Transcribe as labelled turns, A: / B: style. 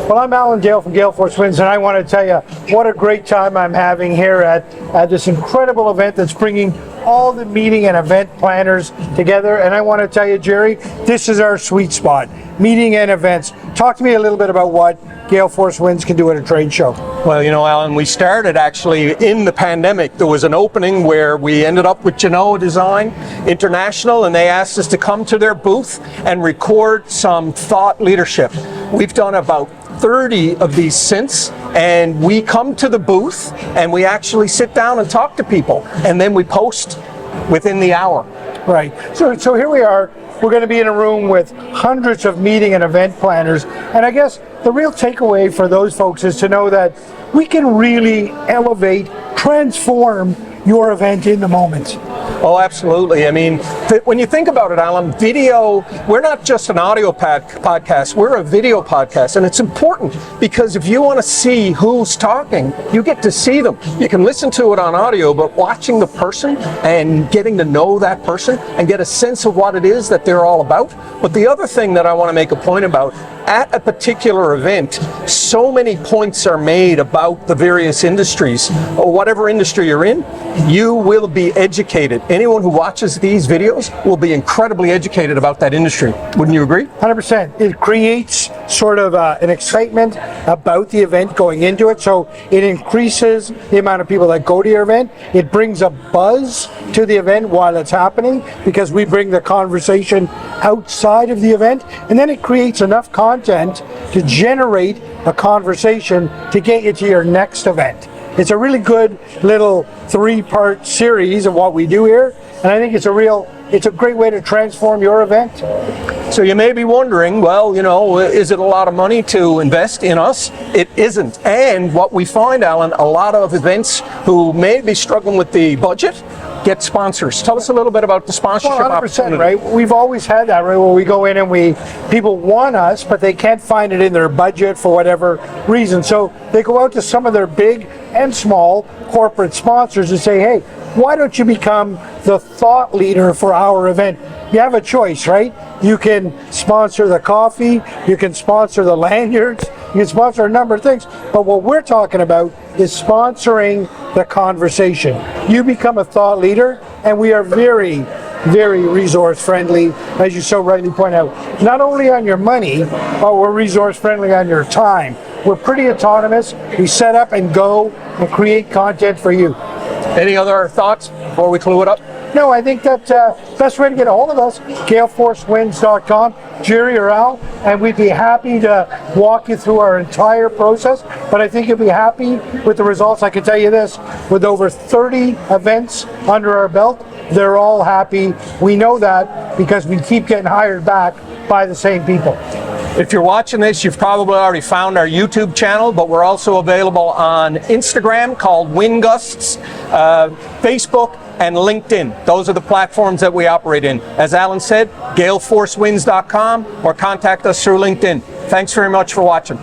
A: Well, I'm Allan Gale from GaleForceWINS, and I want to tell you what a great time I'm having here at this incredible event that's bringing all the meeting and event planners together. And I want to tell you, Gerry, this is our sweet spot, meeting and events. Talk to me a little bit about what GaleForceWINS can do at a trade show.
B: Well, you know, Allan, we started actually in the pandemic. There was an opening where we ended up with Genoa Design International, and they asked us to come to their booth and record some thought leadership. We've done about 30 of these since, and we come to the booth and we actually sit down and talk to people, and then we post within the hour.
A: Right. So here we are. We're going to be in a room with hundreds of meeting and event planners, and I guess the real takeaway for those folks is to know that we can really elevate, transform your event in the moment.
B: Oh, absolutely. I mean, when you think about it, Allan, video, we're not just an audio podcast, we're a video podcast. And it's important because if you want to see who's talking, you get to see them. You can listen to it on audio, but watching the person and getting to know that person and get a sense of what it is that they're all about. But the other thing that I want to make a point about, at a particular event, so many points are made about the various industries, or whatever industry you're in, you will be educated. Anyone who watches these videos will be incredibly educated about that industry. Wouldn't you agree?
A: 100%. It creates sort of an excitement about the event going into it, so it increases the amount of people that go to your event. It brings a buzz to the event while it's happening because we bring the conversation outside of the event, and then it creates enough content to generate a conversation to get you to your next event. It's a really good little 3-part series of what we do here, and I think it's a great way to transform your event.
B: So you may be wondering, well, you know, is it a lot of money to invest in us? It isn't. And what we find, Allan, a lot of events who may be struggling with the budget get sponsors. Tell us a little bit about the sponsorship
A: 100%,
B: opportunity.
A: right? We've always had that, right? Where we go in and people want us, but they can't find it in their budget for whatever reason. So they go out to some of their big and small corporate sponsors and say, hey, why don't you become the thought leader for our event? You have a choice, right? You can sponsor the coffee, you can sponsor the lanyards, you can sponsor a number of things, but what we're talking about is sponsoring the conversation. You become a thought leader, and we are very, very resource friendly, as you so rightly point out. Not only on your money, but we're resource friendly on your time. We're pretty autonomous. We set up and go and create content for you.
B: Any other thoughts before we clue it up?
A: No, I think that best way to get a hold of us, GaleForceWINS.com, Gerry or Al, and we'd be happy to walk you through our entire process. But I think you'll be happy with the results. I can tell you this, with over 30 events under our belt, they're all happy. We know that because we keep getting hired back by the same people.
B: If you're watching this, you've probably already found our YouTube channel, but we're also available on Instagram called WinGusts, Facebook, and LinkedIn. Those are the platforms that we operate in. As Allan said, GaleForceWINS.com or contact us through LinkedIn. Thanks very much for watching.